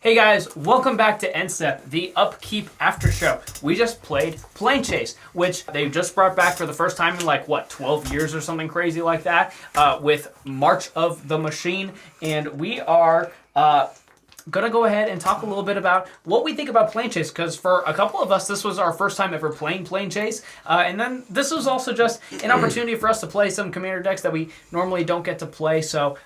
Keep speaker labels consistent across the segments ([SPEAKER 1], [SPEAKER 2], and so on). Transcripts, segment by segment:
[SPEAKER 1] Hey guys, welcome back to Endstep, the Upkeep Aftershow. We just played Planechase, which they just brought back for the first time in 12 years or something crazy like that, with March of the Machine. And we are gonna go ahead and talk a little bit about what we think about Planechase, because for a couple of us, this was our first time ever playing Planechase, and then this was also just an opportunity for us to play some commander decks that we normally don't get to play, so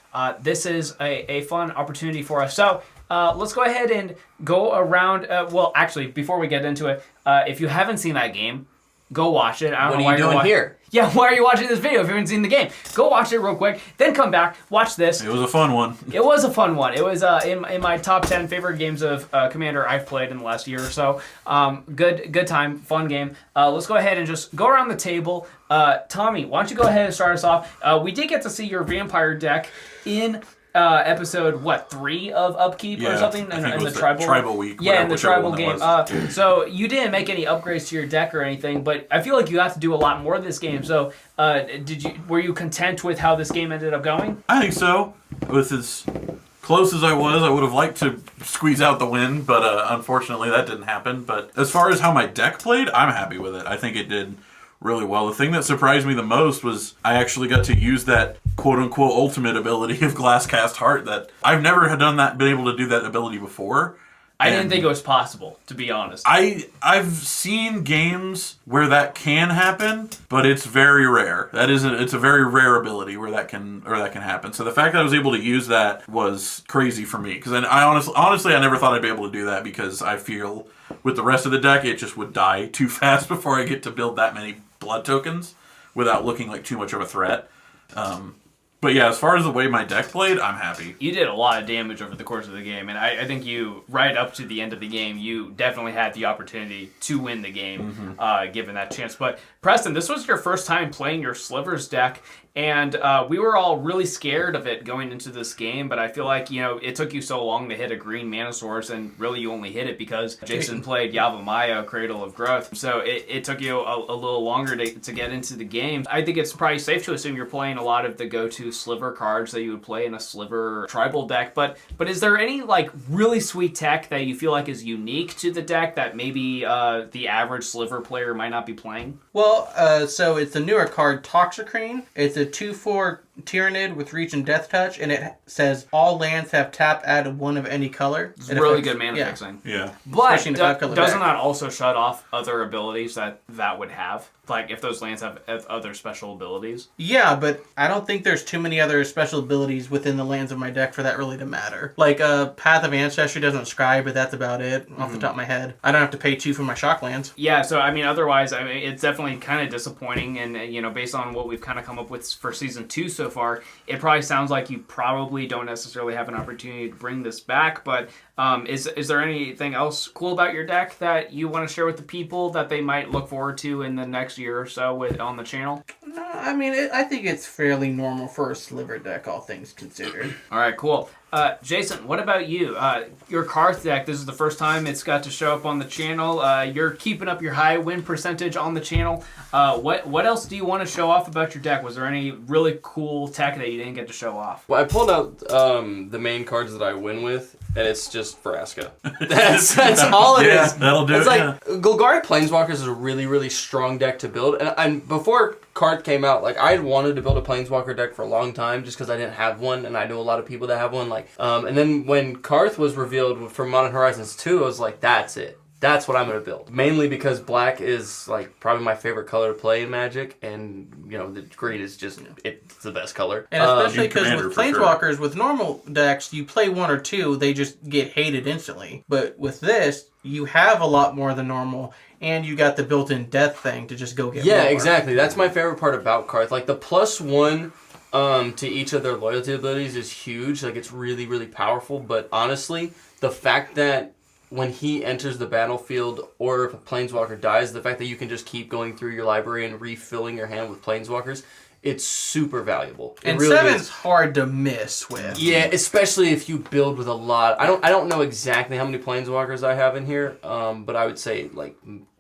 [SPEAKER 1] this is a fun opportunity for us. So let's go ahead and go around, well, actually, before we get into it, if you haven't seen that game, go watch it. I don't know why you're doing here. Yeah, why are you watching this video if you haven't seen the game? Go watch it real quick, then come back, watch this.
[SPEAKER 2] It was a fun one.
[SPEAKER 1] It was a fun one. It was in my top 10 favorite games of Commander I've played in the last year or so. Good time, fun game. Let's go ahead and just go around the table. Tommy, why don't you go ahead and start us off? We did get to see your vampire deck in episode 3 of Upkeep or something in the tribal
[SPEAKER 2] week.
[SPEAKER 1] Yeah, in the tribal game. So you didn't make any upgrades to your deck or anything, but I feel like you got to do a lot more this game. So were you content with how this game ended up going?
[SPEAKER 2] I think so. With as close as I would have liked to squeeze out the win, but unfortunately that didn't happen. But as far as how my deck played, I'm happy with it. I think it did really well. The thing that surprised me the most was I actually got to use that quote-unquote ultimate ability of Glasscast Heart. That I've never had been able to do that ability before.
[SPEAKER 1] I didn't think it was possible, to be honest.
[SPEAKER 2] I've seen games where that can happen, but it's very rare. It's a very rare ability where that can happen. So the fact that I was able to use that was crazy for me, because I honestly I never thought I'd be able to do that, because I feel with the rest of the deck it just would die too fast before I get to build that many blood tokens without looking like too much of a threat. But yeah, as far as the way my deck played, I'm happy.
[SPEAKER 1] You did a lot of damage over the course of the game, and I think you, right up to the end of the game, you definitely had the opportunity to win the game, given that chance. But Preston, this was your first time playing your Slivers deck, and we were all really scared of it going into this game, but I feel like, it took you so long to hit a green mana source, and really you only hit it because Jason played Yavimaya, Cradle of Growth, so it took you a little longer to get into the game. I think it's probably safe to assume you're playing a lot of the go-to Sliver cards that you would play in a Sliver tribal deck, but is there any really sweet tech that you feel like is unique to the deck that maybe the average Sliver player might not be playing?
[SPEAKER 3] Well, so it's a newer card, Toxicrane. It's a 2/4 Tyrannid with Reach and Death Touch, and it says all lands have tap added one of any color.
[SPEAKER 1] It's really good mana fixing.
[SPEAKER 2] Yeah.
[SPEAKER 1] But doesn't that also shut off other abilities that would have? Like if those lands have other special abilities?
[SPEAKER 3] Yeah, but I don't think there's too many other special abilities within the lands of my deck for that really to matter. Like Path of Ancestry doesn't scry, but that's about it off the top of my head. I don't have to pay 2 for my shock lands.
[SPEAKER 1] Yeah, so otherwise, it's definitely kind of disappointing, and based on what we've kind of come up with for Season 2 so far, it probably sounds like you probably don't necessarily have an opportunity to bring this back, but is there anything else cool about your deck that you want to share with the people that they might look forward to in the next year or so on the channel?
[SPEAKER 3] No, I think it's fairly normal for a Sliver deck, all things considered.
[SPEAKER 1] All right, cool. Jason, what about you? Your Karth deck, this is the first time it's got to show up on the channel. You're keeping up your high win percentage on the channel. What else do you want to show off about your deck? Was there any really cool tech that you didn't get to show off?
[SPEAKER 4] Well, I pulled out the main cards that I win with, and it's just Vraska. That's all it is.
[SPEAKER 2] That'll do
[SPEAKER 4] it's
[SPEAKER 2] it.
[SPEAKER 4] Like Golgari Planeswalkers is a really, really strong deck to build. And before Karth came out, I had wanted to build a Planeswalker deck for a long time just because I didn't have one, and I know a lot of people that have one. And then when Karth was revealed for Modern Horizons 2, I was like, that's it. That's what I'm going to build. Mainly because black is probably my favorite color to play in Magic, and the green is just it's the best color.
[SPEAKER 3] And especially because with Planeswalkers, with normal decks, you play 1 or 2, they just get hated instantly. But with this, you have a lot more than normal, and you got the built-in death thing to just go get more.
[SPEAKER 4] Yeah, exactly. That's my favorite part about Karth. The +1 to each of their loyalty abilities is huge. It's really, really powerful. But honestly, the fact that when he enters the battlefield, or if a Planeswalker dies, the fact that you can just keep going through your library and refilling your hand with Planeswalkers, it's super valuable.
[SPEAKER 3] And really 7's hard to miss with.
[SPEAKER 4] Yeah, especially if you build with a lot. I don't know exactly how many Planeswalkers I have in here, but I would say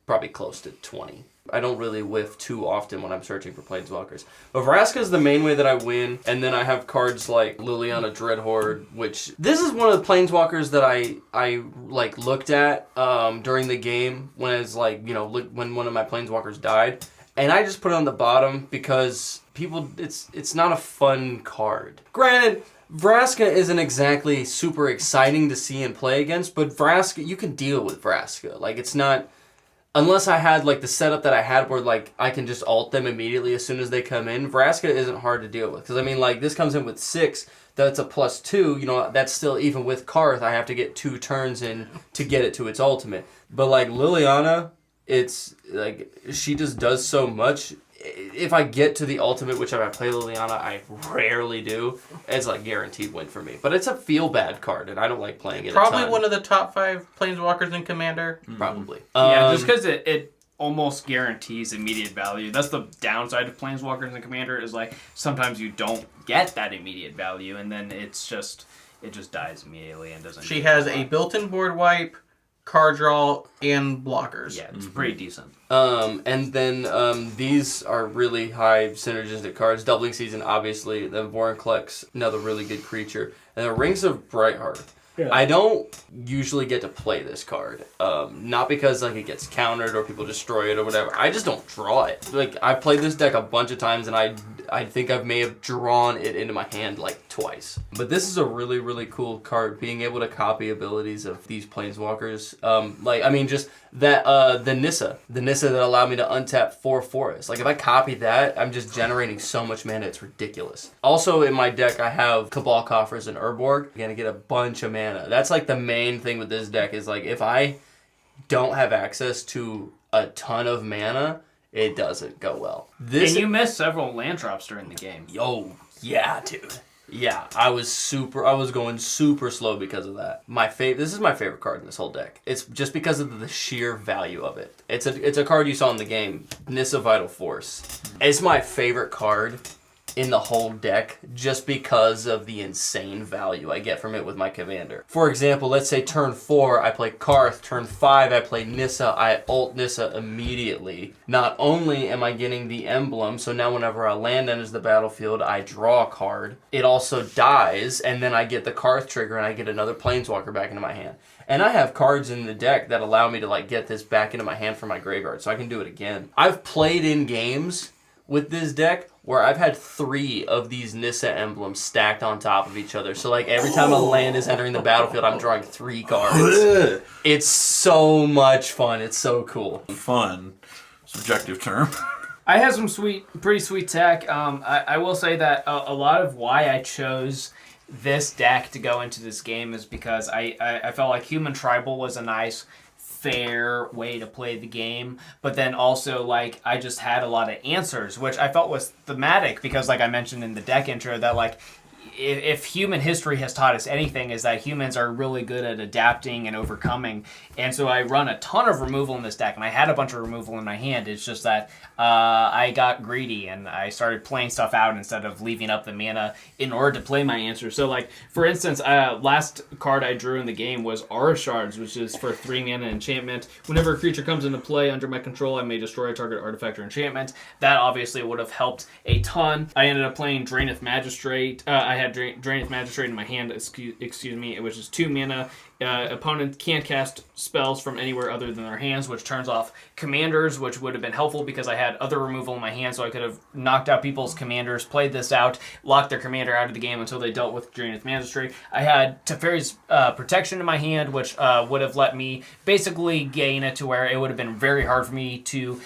[SPEAKER 4] probably close to 20. I don't really whiff too often when I'm searching for Planeswalkers. But Vraska is the main way that I win, and then I have cards like Liliana Dreadhorde, which this is one of the Planeswalkers that I like looked at during the game when it's like, you know, when one of my Planeswalkers died, and I just put it on the bottom because it's not a fun card. Granted, Vraska isn't exactly super exciting to see and play against, but Vraska, you can deal with Vraska. Like, it's not, unless I had like the setup that I had where like I can just ult them immediately as soon as they come in, Vraska isn't hard to deal with. Because I mean, like, this comes in with 6, that's a +2, you know, that's still, even with Karth, I have to get 2 turns in to get it to its ultimate. But like Liliana, it's like, she just does so much. If I get to the ultimate, which if I play Liliana, I rarely do, it's like guaranteed win for me. But it's a feel-bad card, and I don't like playing it
[SPEAKER 3] Probably
[SPEAKER 4] a ton.
[SPEAKER 3] one of the top 5 Planeswalkers in Commander.
[SPEAKER 4] Probably.
[SPEAKER 1] Yeah, just because it almost guarantees immediate value. That's the downside of Planeswalkers in Commander, is like sometimes you don't get that immediate value, and then it just dies immediately and doesn't.
[SPEAKER 3] She has a built-in board wipe, card draw, and blockers.
[SPEAKER 1] Yeah, it's pretty decent.
[SPEAKER 4] And then these are really high synergistic cards. Doubling Season, obviously. The Vorinclex, another really good creature. And the Rings of Brightheart. Yeah. I don't usually get to play this card. Not because like it gets countered or people destroy it or whatever. I just don't draw it. Like, I've played this deck a bunch of times, and I think I may have drawn it into my hand like twice. But this is a really, really cool card. Being able to copy abilities of these Planeswalkers. Like, I mean, just that, the Nissa that allowed me to untap 4 forests. Like, if I copy that, I'm just generating so much mana, it's ridiculous. Also, in my deck, I have Cabal Coffers and Urborg. I'm gonna get a bunch of mana. That's like the main thing with this deck, is like, if I don't have access to a ton of mana, it doesn't go well.
[SPEAKER 1] And you missed several land drops during the game.
[SPEAKER 4] Yo, yeah, dude. Yeah, I was going super slow because of that. This is my favorite card in this whole deck. It's just because of the sheer value of it. It's a card you saw in the game, Nissa Vital Force. It's my favorite card in the whole deck just because of the insane value I get from it with my commander. For example, let's say turn 4 I play Karth, turn 5 I play Nissa, I ult Nissa immediately. Not only am I getting the emblem, so now whenever a land enters the battlefield I draw a card, it also dies, and then I get the Karth trigger and I get another Planeswalker back into my hand. And I have cards in the deck that allow me to like get this back into my hand from my graveyard, so I can do it again. I've played in games with this deck where I've had 3 of these Nissa emblems stacked on top of each other. So like every time a land is entering the battlefield, I'm drawing 3 cards. It's so much fun. It's so cool.
[SPEAKER 2] Fun. Subjective term.
[SPEAKER 1] I have some pretty sweet tech. I will say that a lot of why I chose this deck to go into this game is because I felt like Human Tribal was a nice, fair way to play the game, but then also like I just had a lot of answers, which I felt was thematic because, like I mentioned in the deck intro, that like if human history has taught us anything, is that humans are really good at adapting and overcoming. And so I run a ton of removal in this deck, and I had a bunch of removal in my hand. It's just that I got greedy and I started playing stuff out instead of leaving up the mana in order to play my answer. So like, for instance, last card I drew in the game was Aura Shards, which is for 3 mana enchantment. Whenever a creature comes into play under my control, I may destroy a target artifact or enchantment. That obviously would have helped a ton. I ended up playing Draenith Magistrate. I had Draenith Magistrate in my hand, excuse me, which is 2 mana. Opponent can't cast spells from anywhere other than their hands, which turns off commanders, which would have been helpful because I had other removal in my hand, so I could have knocked out people's commanders, played this out, locked their commander out of the game until they dealt with Draenith Magistrate. I had Teferi's Protection in my hand, which would have let me basically gain it to where it would have been very hard for me to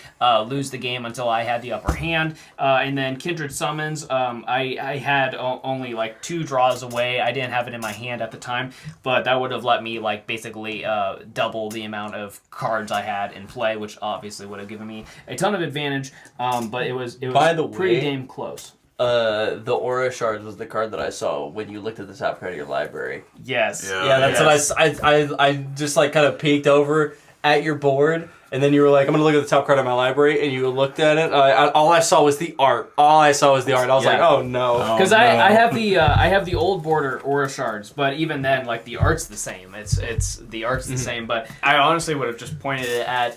[SPEAKER 1] lose the game until I had the upper hand. And then Kindred Summons, I had only like 2 draws away. I didn't have it in my hand at the time, but that would have let me like basically double the amount of cards I had in play, which obviously would have given me a ton of advantage. But it was
[SPEAKER 4] By the
[SPEAKER 1] pretty
[SPEAKER 4] way,
[SPEAKER 1] damn close.
[SPEAKER 4] The Aura Shards was the card that I saw when you looked at the top card of your library.
[SPEAKER 1] Yes.
[SPEAKER 4] Yeah, that's what I just like kind of peeked over at your board, and then you were like, I'm going to look at the top card of my library, and you looked at it. All I saw was the art. I was like, oh no.
[SPEAKER 1] Because I have the old border Aura Shards, but even then, like, the art's the same. It's the art's the same, but I honestly would have just pointed it at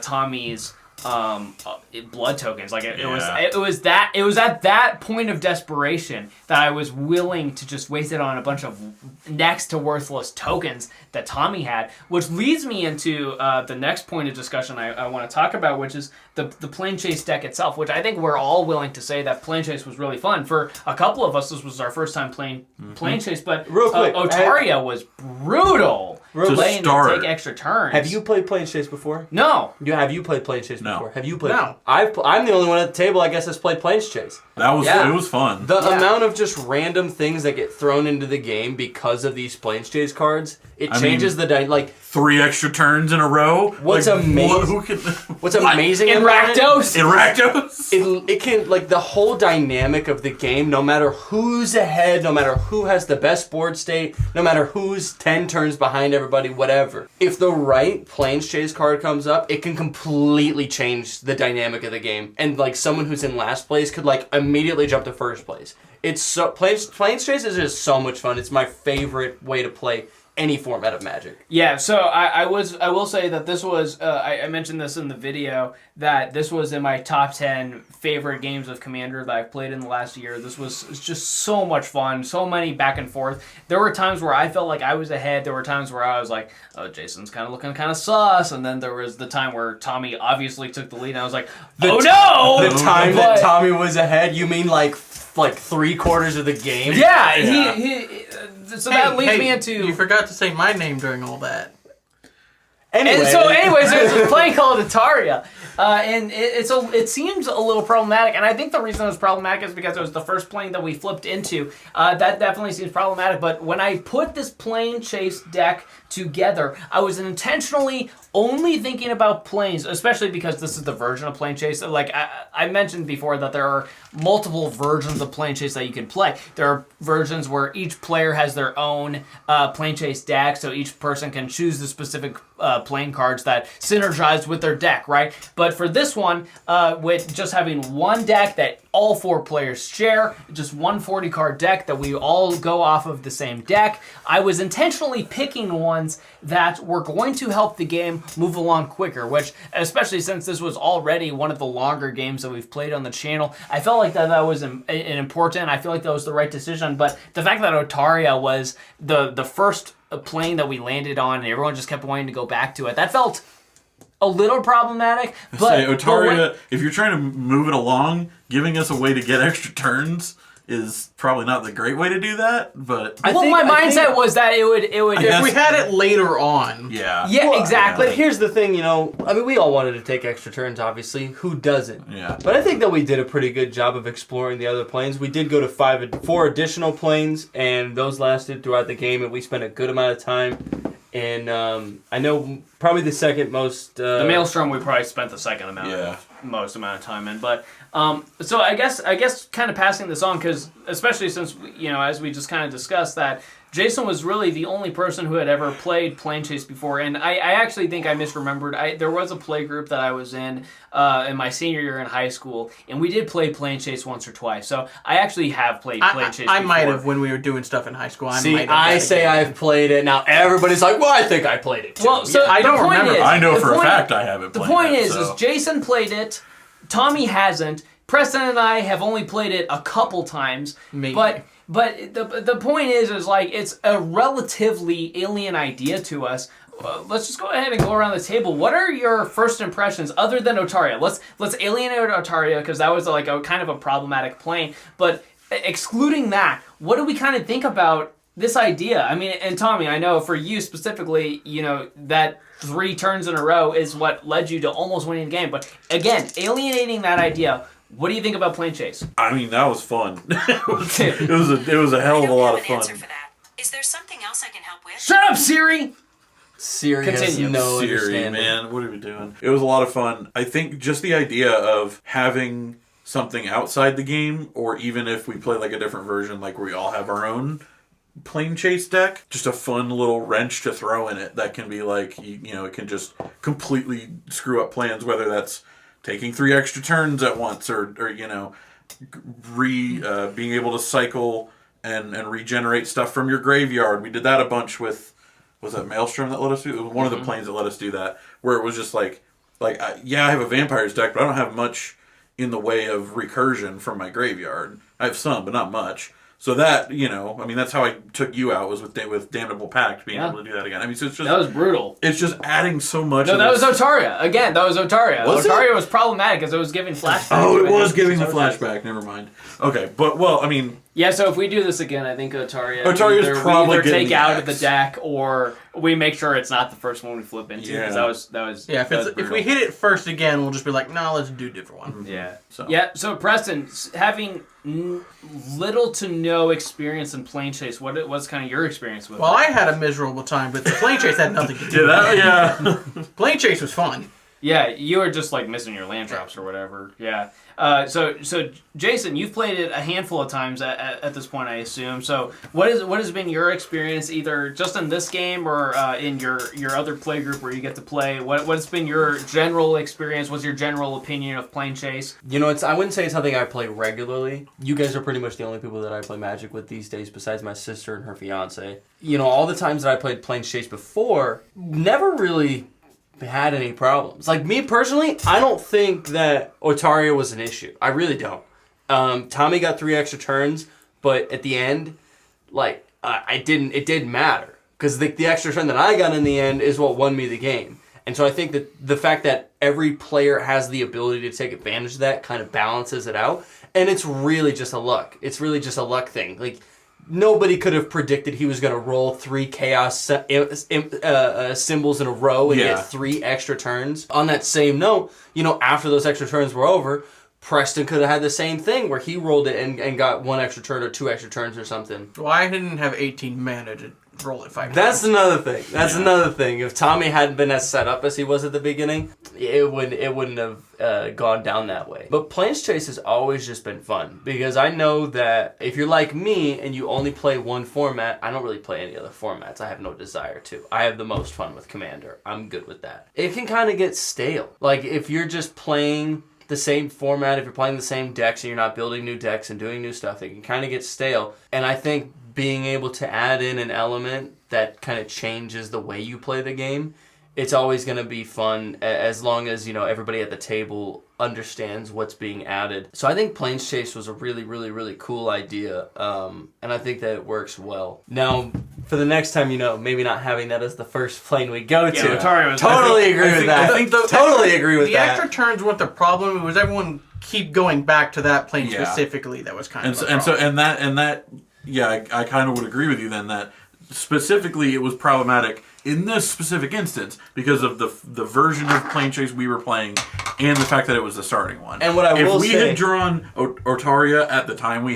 [SPEAKER 1] Tommy's blood tokens. Like it was at that point of desperation that I was willing to just waste it on a bunch of next to worthless tokens that Tommy had, which leads me into the next point of discussion I want to talk about, which is the Planechase deck itself, which I think we're all willing to say that Planechase was really fun. For a couple of us, this was our first time playing Planechase, but
[SPEAKER 4] real quick,
[SPEAKER 1] Otaria was brutal. Playing to take extra turns.
[SPEAKER 4] Have you played Planechase before?
[SPEAKER 1] No.
[SPEAKER 4] Have you played Planechase before? Have you played?
[SPEAKER 3] No.
[SPEAKER 4] I'm the only one at the table, I guess, that's played Planechase.
[SPEAKER 2] It was fun.
[SPEAKER 4] The amount of just random things that get thrown into the game because of these Planechase cards, changes the
[SPEAKER 2] 3 extra turns in a row.
[SPEAKER 4] What's amazing? What's amazing
[SPEAKER 1] in
[SPEAKER 4] about
[SPEAKER 1] Rakdos?
[SPEAKER 2] In Rakdos?
[SPEAKER 4] It can the whole dynamic of the game. No matter who's ahead, no matter who has the best board state, no matter who's 10 turns behind everybody, whatever. If the right Planechase card comes up, it can completely change the dynamic of the game. And someone who's in last place could immediately jump to first place. It's so Planechase is just so much fun. It's my favorite way to play any format of Magic.
[SPEAKER 1] Yeah, so I will say that this was I mentioned this in the video that this was in my top 10 favorite games of Commander that I've played in the last year. This was just so much fun, so many back and forth. There were times where I felt like I was ahead. There were times where I was like, oh, Jason's kind of looking kind of sus. And then there was the time where Tommy obviously took the lead, and I was like, oh no!
[SPEAKER 4] The time that Tommy was ahead, you mean like 3/4 of the game?
[SPEAKER 1] Yeah. That leads me into...
[SPEAKER 3] You forgot to say my name during all that.
[SPEAKER 1] Anyways, there's a play called Otaria, and it seems a little problematic. And I think the reason it was problematic is because it was the first plane that we flipped into. That definitely seems problematic. But when I put this Planechase deck together, I was intentionally only thinking about planes, especially because this is the version of Planechase. Like I mentioned before that there are multiple versions of Planechase that you can play. There are versions where each player has their own Planechase deck, so each person can choose the specific plane cards that synergize with their deck, right? But for this one, with just having one deck that all 4 players share, just one 40-card deck that we all go off of the same deck, I was intentionally picking ones that were going to help the game move along quicker, which, especially since this was already one of the longer games that we've played on the channel, I felt like that was important. I feel like that was the right decision, but the fact that Otaria was the first plane that we landed on and everyone just kept wanting to go back to it, that felt a little problematic. But
[SPEAKER 2] Otaria, if you're trying to move it along, giving us a way to get extra turns is probably not the great way to do that, but...
[SPEAKER 1] my mindset was that it would
[SPEAKER 3] if we had it later on.
[SPEAKER 1] Yeah, exactly.
[SPEAKER 4] But here's the thing, we all wanted to take extra turns, obviously. Who doesn't?
[SPEAKER 2] Yeah.
[SPEAKER 4] But I think that we did a pretty good job of exploring the other planes. We did go to 4 additional planes, and those lasted throughout the game, and we spent a good amount of time. And I know probably the second most...
[SPEAKER 1] the Maelstrom we probably spent the second most amount of time in, but... so I guess kind of passing this on, because especially since, as we just kind of discussed that Jason was really the only person who had ever played Planechase before, and I actually think I misremembered. There was a play group that I was in my senior year in high school, and we did play Planechase once or twice, so I actually have played Planechase before.
[SPEAKER 3] I might have when we were doing stuff in high school.
[SPEAKER 4] I say I've played it, now everybody's like, well, I think I played it too.
[SPEAKER 1] Well, so
[SPEAKER 3] I don't remember.
[SPEAKER 2] I know for a fact I haven't played it.
[SPEAKER 1] The point is Jason played it, Tommy hasn't, Preston and I have only played it a couple times,
[SPEAKER 3] maybe.
[SPEAKER 1] But the point is it's a relatively alien idea to us. Let's just go ahead and go around the table. What are your first impressions other than Otaria? Let's alienate Otaria because that was a kind of a problematic plane. But excluding that, what do we kind of think about this idea? I mean, and Tommy, I know for you specifically, that 3 turns in a row is what led you to almost winning the game. But again, alienating that idea. What do you think about Planechase?
[SPEAKER 2] I mean, that was fun. it was a hell of a lot of fun.
[SPEAKER 5] Answer for that. Is there something else I can help with?
[SPEAKER 1] Shut up, Siri!
[SPEAKER 4] Siri has no
[SPEAKER 2] Siri,
[SPEAKER 4] understanding.
[SPEAKER 2] man, what are we doing? It was a lot of fun. I think just the idea of having something outside the game, or even if we play a different version, where we all have our own Planechase deck, just a fun little wrench to throw in it that can be it can just completely screw up plans, whether that's taking 3 extra turns at once, or being able to cycle and regenerate stuff from your graveyard. We did that a bunch with, was that Maelstrom that let us do? It was one of the planes that let us do that, where it was just like, I have a vampires deck, but I don't have much in the way of recursion from my graveyard. I have some, but not much. So that, that's how I took you out, was with Damnable Pact, being able to do that again. I mean, so it's just...
[SPEAKER 1] That was brutal.
[SPEAKER 2] It's just adding so much.
[SPEAKER 1] No, that was Otaria. Again, that was Otaria.
[SPEAKER 2] Otaria
[SPEAKER 1] was problematic because it was giving flashback.
[SPEAKER 2] Oh, it was giving the flashback. Never mind. Okay, but,
[SPEAKER 1] Yeah, so if we do this again, I think Otaria's
[SPEAKER 2] probably
[SPEAKER 1] we either take
[SPEAKER 2] the
[SPEAKER 1] out
[SPEAKER 2] X.
[SPEAKER 1] of the deck or we make sure it's not the first one we flip into.
[SPEAKER 2] Yeah.
[SPEAKER 1] Because that was
[SPEAKER 3] if we hit it first again, we'll just be like, no, let's do a different one.
[SPEAKER 1] Yeah.
[SPEAKER 2] So.
[SPEAKER 1] So Preston, having little to no experience in Planechase, what's kind of your experience with it?
[SPEAKER 3] Well, I had a miserable time, but the Planechase had nothing to do with it. Planechase was fun.
[SPEAKER 1] Yeah, you were just like missing your land drops or whatever. Yeah. So Jason, you've played it a handful of times at this point, I assume. So what has been your experience, either just in this game or in your other play group where you get to play? What's been your general experience? What's your general opinion of Planechase?
[SPEAKER 4] I wouldn't say it's something I play regularly. You guys are pretty much the only people that I play Magic with these days, besides my sister and her fiance. All the times that I played Planechase before, never really had any problems. Like, me personally, I don't think that Otaria was an issue. I really don't. Tommy got 3 extra turns, but at the end, it didn't matter. Because the extra turn that I got in the end is what won me the game. And so I think that the fact that every player has the ability to take advantage of that kind of balances it out. And it's really just a luck. It's really just a luck thing. Like, nobody could have predicted he was going to roll 3 chaos symbols in a row and get 3 extra turns. On that same note, after those extra turns were over, Preston could have had the same thing where he rolled it and got 1 extra turn or 2 extra turns or something.
[SPEAKER 3] Well, I didn't have 18 mana to roll it 5 times.
[SPEAKER 4] That's another thing. Another thing. If Tommy hadn't been as set up as he was at the beginning, it wouldn't have gone down that way. But Planechase has always just been fun, because I know that if you're like me and you only play one format, I don't really play any other formats. I have no desire to. I have the most fun with Commander. I'm good with that. It can kind of get stale. Like, if you're just playing the same format, if you're playing the same decks and you're not building new decks and doing new stuff, it can kind of get stale. And I think being able to add in an element that kind of changes the way you play the game, it's always going to be fun, as long as everybody at the table understands what's being added. So I think Planechase was a really, really, really cool idea, and I think that it works well. Now, for the next time, maybe not having that as the first plane we go to.
[SPEAKER 1] Otaria was
[SPEAKER 4] Totally agree with that. Totally agree with that.
[SPEAKER 3] The extra turns weren't the problem. It was everyone keep going back to that plane specifically that was kind of a problem.
[SPEAKER 2] I kind of would agree with you then that specifically it was problematic in this specific instance because of the version of Planechase we were playing and the fact that it was the starting one.
[SPEAKER 4] And what I will say,
[SPEAKER 2] if we had drawn Otaria at the time we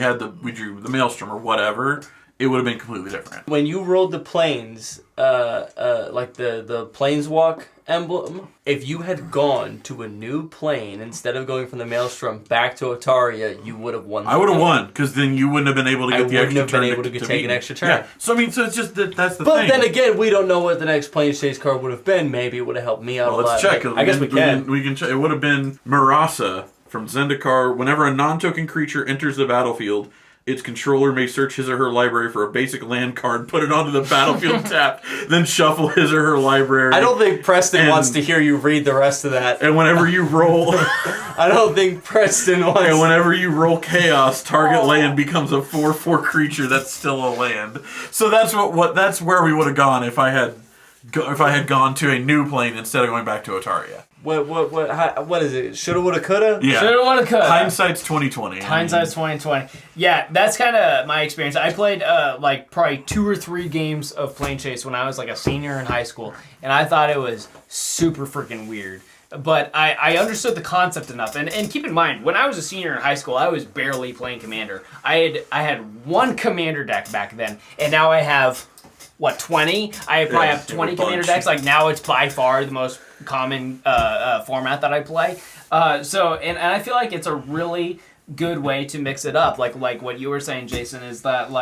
[SPEAKER 2] drew the Maelstrom or whatever, it would have been completely different.
[SPEAKER 4] When you rolled the planes, like the Planeswalk emblem, if you had gone to a new plane instead of going from the Maelstrom back to Otaria, you would have won.
[SPEAKER 2] I would have won, because then you wouldn't have been able to get the extra turn.
[SPEAKER 4] I wouldn't have been able to take an extra turn.
[SPEAKER 2] Yeah. So it's just that's the thing.
[SPEAKER 4] But then again, we don't know what the next Planechase card would have been. Maybe it would have helped me out a lot.
[SPEAKER 2] Let's check.
[SPEAKER 4] I guess we can.
[SPEAKER 2] We can check. It would have been Marasa from Zendikar. Whenever a non-token creature enters the battlefield, its controller may search his or her library for a basic land card, put it onto the battlefield tap, then shuffle his or her library.
[SPEAKER 4] I don't think Preston wants to hear you read the rest of that.
[SPEAKER 2] And whenever you roll...
[SPEAKER 4] I don't think Preston wants...
[SPEAKER 2] And whenever you roll Chaos, target land becomes a 4/4 creature that's still a land. So that's where we would have gone if I had gone to a new plane instead of going back to Otaria.
[SPEAKER 4] What is it? Shoulda, woulda, coulda?
[SPEAKER 1] Yeah. Shoulda, woulda, coulda.
[SPEAKER 2] Hindsight's 2020.
[SPEAKER 1] Hindsight's 2020. Yeah, that's kind of my experience. I played probably 2 or 3 games of Planechase when I was a senior in high school, and I thought it was super freaking weird. But I understood the concept enough. And keep in mind, when I was a senior in high school, I was barely playing Commander. I had 1 Commander deck back then, and now I have... 20? I probably have 20 Commander decks. Now it's by far the most common format that I play. And I feel like it's a really good way to mix it up. Like what you were saying, Jason, is that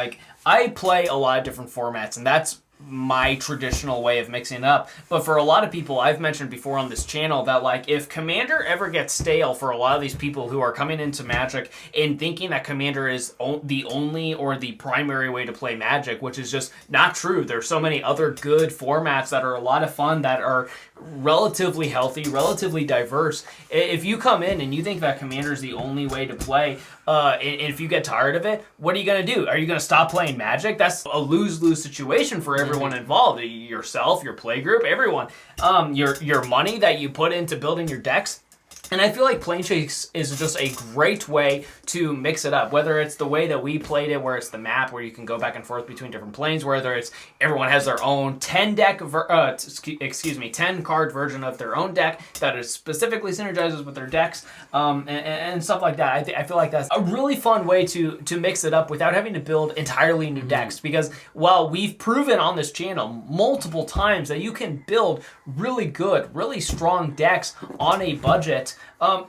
[SPEAKER 1] I play a lot of different formats, and that's my traditional way of mixing it up. But for a lot of people, I've mentioned before on this channel that like if Commander ever gets stale for a lot of these people who are coming into Magic and thinking that Commander is the only or the primary way to play Magic, which is just not true. There's so many other good formats that are a lot of fun, that are relatively healthy, relatively diverse. If you come in and you think that Commander is the only way to play, and if you get tired of it, what are you going to do? Are you going to stop playing Magic? That's a lose-lose situation for everyone involved. Yourself, your playgroup, everyone. Your money that you put into building your decks. And I feel like Planechase is just a great way to mix it up, whether it's the way that we played it, where it's the map, where you can go back and forth between different planes, whether it's everyone has their own 10 card version of their own deck that is specifically synergizes with their decks, and stuff like that. I feel like that's a really fun way to mix it up without having to build entirely new decks, because while we've proven on this channel multiple times that you can build really good, really strong decks on a budget,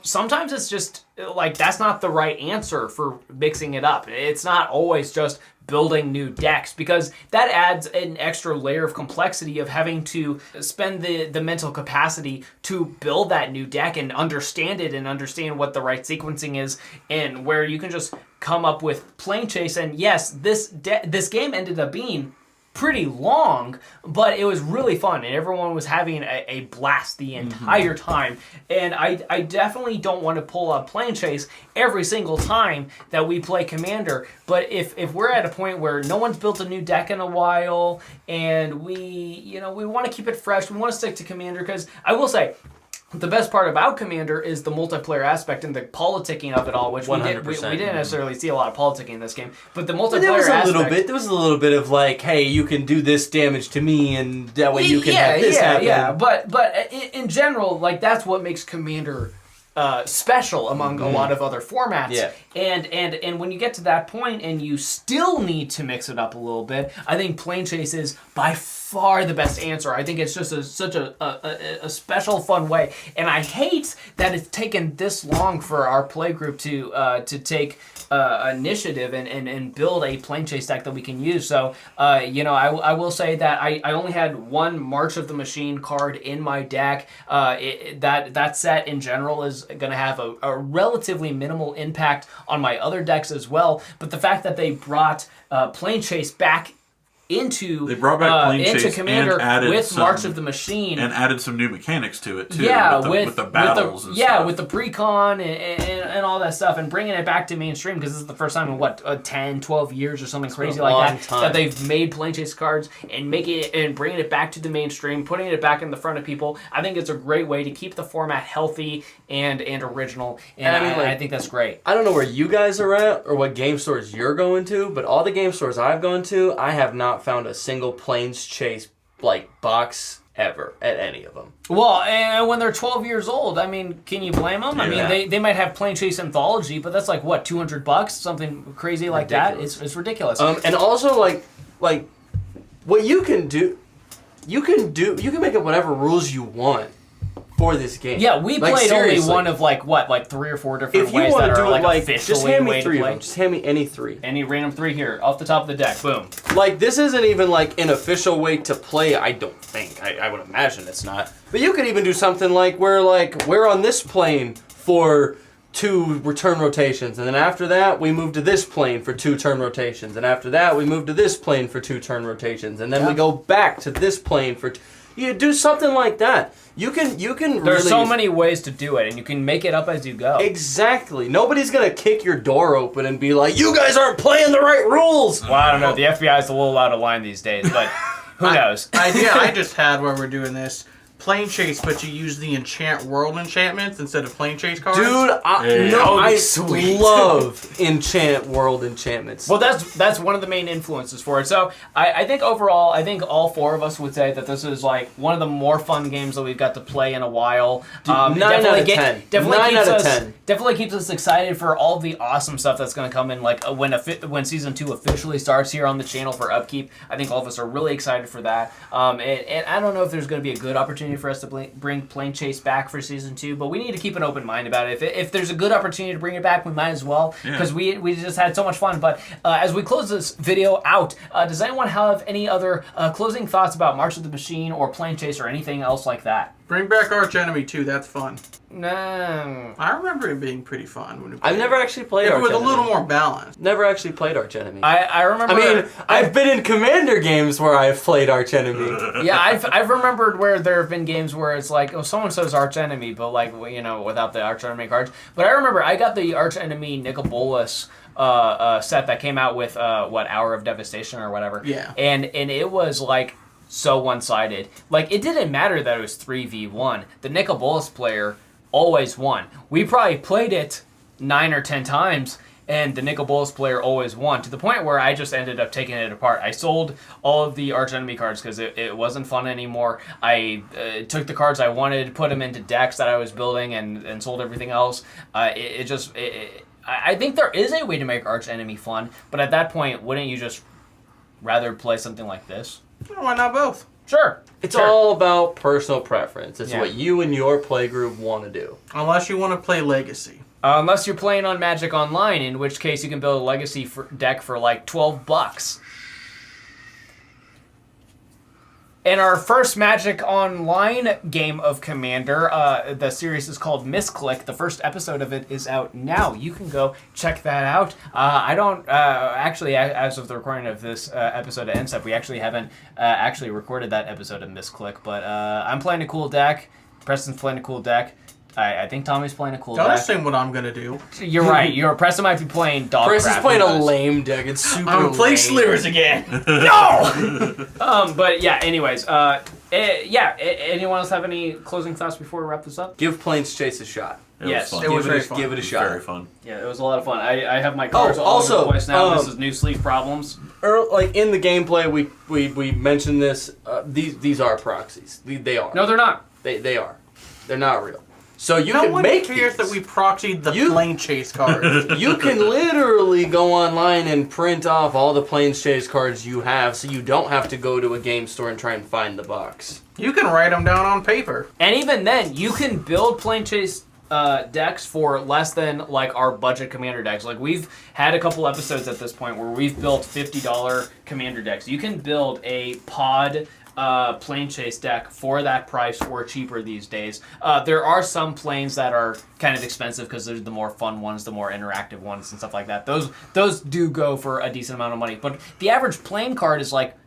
[SPEAKER 1] sometimes it's just like that's not the right answer for mixing it up. It's not always just building new decks, because that adds an extra layer of complexity of having to spend the mental capacity to build that new deck and understand it and understand what the right sequencing is, and where you can just come up with Planechase. And yes, this game ended up being pretty long, but it was really fun, and everyone was having a blast the entire time. And I definitely don't want to pull up Planechase every single time that we play Commander, but if we're at a point where no one's built a new deck in a while, and we want to keep it fresh, we want to stick to Commander, because I will say, the best part about Commander is the multiplayer aspect and the politicking of it all, which we didn't necessarily see a lot of politicking in this game. But the multiplayer
[SPEAKER 4] there was a
[SPEAKER 1] aspect...
[SPEAKER 4] There was a little bit of like, hey, you can do this damage to me, and that way you can have this happen. Yeah,
[SPEAKER 1] but in general, like that's what makes Commander special among a lot of other formats. Yeah. And when you get to that point and you still need to mix it up a little bit, I think Planechase is by far the best answer. I think it's just such a special, fun way. And I hate that it's taken this long for our playgroup to take initiative and build a Planechase deck that we can use. So, I will say that I only had one March of the Machine card in my deck. That set in general is going to have a relatively minimal impact on my other decks as well. But the fact that they brought Planechase back into Commander
[SPEAKER 2] and added
[SPEAKER 1] with
[SPEAKER 2] some,
[SPEAKER 1] March of the Machine,
[SPEAKER 2] and added some new mechanics to it too.
[SPEAKER 1] Yeah,
[SPEAKER 2] with the battles and stuff.
[SPEAKER 1] With the precon and all that stuff, and bringing it back to mainstream, because this is the first time in 10, 12 years or something crazy like that that they've made Planechase cards and bringing it back to the mainstream, putting it back in the front of people. I think it's a great way to keep the format healthy and original, and I think that's great.
[SPEAKER 4] I don't know where you guys are at or what game stores you're going to, but all the game stores I've gone to, I have not found a single Planechase box ever at any of them.
[SPEAKER 1] Well, and when they're 12 years old, I mean, can you blame them? Yeah. I mean, they might have Planechase Anthology, but that's like what, $200, something crazy like ridiculous. That. It's ridiculous.
[SPEAKER 4] And also like what you can do, you can make up whatever rules you want for this game.
[SPEAKER 1] Yeah, we played only one of 3 or 4 different ways that are officially
[SPEAKER 4] just hand me
[SPEAKER 1] way
[SPEAKER 4] 3
[SPEAKER 1] to play.
[SPEAKER 4] of them. Just hand me any 3.
[SPEAKER 1] Any random 3 here, off the top of the deck. Boom.
[SPEAKER 4] This isn't even an official way to play. I don't think. I would imagine it's not. But you could even do something like where we're on this plane for 2 return rotations, and then after that we move to this plane for 2 turn rotations, and after that we move to this plane for 2 turn rotations, and then we go back to this plane for. You do something like that. You can.
[SPEAKER 1] There's so many ways to do it, and you can make it up as you go.
[SPEAKER 4] Exactly. Nobody's gonna kick your door open and be like, "You guys aren't playing the right rules."
[SPEAKER 1] Well, I don't know. The FBI is a little out of line these days, but who knows?
[SPEAKER 3] Idea I just had while we're doing this. Planechase, but you use the Enchant World enchantments instead of Planechase cards.
[SPEAKER 4] Dude, I love Enchant World enchantments.
[SPEAKER 1] Well, that's one of the main influences for it. So I think overall, all 4 of us would say that this is one of the more fun games that we've got to play in a while.
[SPEAKER 4] 9 out of 10.
[SPEAKER 1] Definitely keeps us excited for all the awesome stuff that's going to come in. When Season 2 officially starts here on the channel for Upkeep, I think all of us are really excited for that. And I don't know if there's going to be a good opportunity opportunity for us to bring Planechase back for season 2, but we need to keep an open mind about it. If there's a good opportunity to bring it back, we might as well, because we just had so much fun. But as we close this video out, does anyone have any other closing thoughts about March of the Machine or Planechase or anything else like that?
[SPEAKER 3] Bring back Arch Enemy too. That's fun.
[SPEAKER 1] No.
[SPEAKER 3] I remember it being pretty fun when
[SPEAKER 4] I've never actually played
[SPEAKER 3] Arch
[SPEAKER 4] Arch
[SPEAKER 3] Enemy. It was a little more balanced.
[SPEAKER 4] Never actually played Arch Enemy.
[SPEAKER 1] I remember.
[SPEAKER 4] I mean, I've been in Commander games where I've played Arch Enemy.
[SPEAKER 1] Yeah, I've remembered where there have been games where it's like, oh, someone says Arch Enemy, but like, you know, without the Arch Enemy cards. But I remember I got the Arch Enemy Nicol Bolas set that came out with Hour of Devastation or whatever.
[SPEAKER 3] Yeah.
[SPEAKER 1] And it was like so one-sided. Like, it didn't matter that it was 3v1. The Nicol Bolas player always won. We probably played it 9 or 10 times, and the Nicol Bolas player always won, to the point where I just ended up taking it apart. I sold all of the Arch Enemy cards because it wasn't fun anymore. I took the cards I wanted, put them into decks that I was building, and sold everything else. I think there is a way to make Arch Enemy fun, but at that point, wouldn't you just rather play something like this?
[SPEAKER 3] Why not both?
[SPEAKER 1] Sure.
[SPEAKER 4] It's all about personal preference. It's
[SPEAKER 1] Yeah.
[SPEAKER 4] what you and your playgroup want to do.
[SPEAKER 3] Unless you want to play Legacy.
[SPEAKER 1] Unless you're playing on Magic Online, in which case you can build a Legacy deck for like $12. In our first Magic Online game of Commander, the series is called Misclick. The first episode of it is out now. You can go check that out. I don't actually, as of the recording of this episode of Endstep, we actually haven't actually recorded that episode of Misclick. But I'm playing a cool deck. Preston's playing a cool deck. I think Tommy's playing a cool
[SPEAKER 3] Don't
[SPEAKER 1] deck.
[SPEAKER 3] assume what I'm gonna do.
[SPEAKER 1] You're right. Preston might be playing dog
[SPEAKER 4] Preston's
[SPEAKER 1] crap.
[SPEAKER 4] playing
[SPEAKER 1] Who
[SPEAKER 4] a
[SPEAKER 1] knows?
[SPEAKER 4] lame deck. It's super
[SPEAKER 3] I'm gonna play
[SPEAKER 4] lame.
[SPEAKER 3] Slivers again.
[SPEAKER 1] No! But yeah, anyways. Anyone else have any closing thoughts before we wrap this up?
[SPEAKER 4] Give Planechase a shot.
[SPEAKER 1] Yes.
[SPEAKER 2] Was fun.
[SPEAKER 3] It was very fun.
[SPEAKER 4] Give it a
[SPEAKER 2] It was
[SPEAKER 4] shot.
[SPEAKER 2] very fun.
[SPEAKER 1] Yeah, it was a lot of fun. I have my cards all
[SPEAKER 4] also,
[SPEAKER 1] over the place now. This
[SPEAKER 4] um,
[SPEAKER 1] is new sleeve problems.
[SPEAKER 4] Like in the gameplay, we mentioned this. These are proxies. They are.
[SPEAKER 1] No, they're not.
[SPEAKER 4] They are. They're not real. So you
[SPEAKER 3] No
[SPEAKER 4] can
[SPEAKER 3] one
[SPEAKER 4] make
[SPEAKER 3] cares
[SPEAKER 4] these.
[SPEAKER 3] that we proxied the
[SPEAKER 4] You-
[SPEAKER 3] Planechase cards.
[SPEAKER 4] You can literally go online and print off all the Planechase cards you have, so you don't have to go to a game store and try and find the box.
[SPEAKER 3] You can write them down on paper.
[SPEAKER 1] And even then, you can build Planechase decks for less than like our budget commander decks. Like, we've had a couple episodes at this point where we've built $50 commander decks. You can build a pod Planechase deck for that price or cheaper these days. There are some planes that are kind of expensive because they're the more fun ones, the more interactive ones and stuff like that. Those do go for a decent amount of money. But the average plane card is like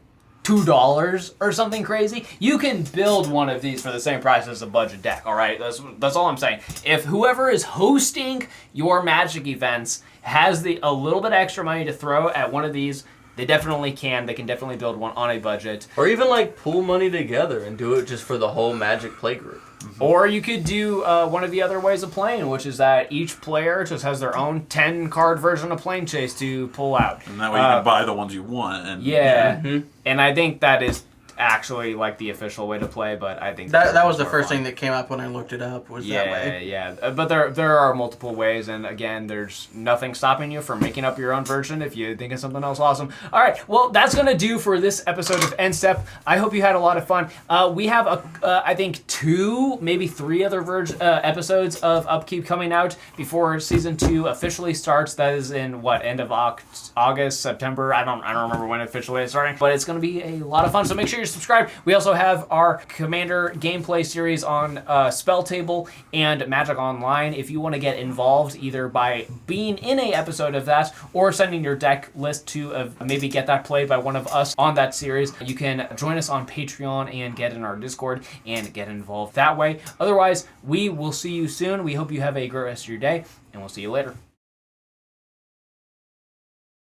[SPEAKER 1] $2 or something crazy. You can build one of these for the same price as a budget deck, all right? That's all I'm saying. If whoever is hosting your Magic events has a little bit extra money to throw at one of these, they definitely can. They can definitely build one on a budget.
[SPEAKER 4] Or even like pool money together and do it just for the whole Magic playgroup.
[SPEAKER 1] Or you could do one of the other ways of playing, which is that each player just has their own 10-card version of Planechase to pull out.
[SPEAKER 2] And that way you can buy the ones you want. And
[SPEAKER 1] Yeah. And I think that is actually like the official way to play, but I think
[SPEAKER 3] That was the first thing that came up when I looked it up. Was that way?
[SPEAKER 1] Yeah. But there are multiple ways, and again, there's nothing stopping you from making up your own version if you think of something else awesome. All right, well, that's gonna do for this episode of Endstep. I hope you had a lot of fun. We have I think 2, maybe 3 other episodes of Upkeep coming out before season 2 officially starts. That is in end of August, September. I don't remember when officially it's starting, but it's gonna be a lot of fun. So make sure you're subscribed. We also have our Commander gameplay series on Spell Table and Magic Online. If you want to get involved either by being in a episode of that or sending your deck list to maybe get that played by one of us on that series, you can join us on Patreon and get in our Discord and get involved that way. Otherwise, we will see you soon. We hope you have a great rest of your day, and we'll see you later.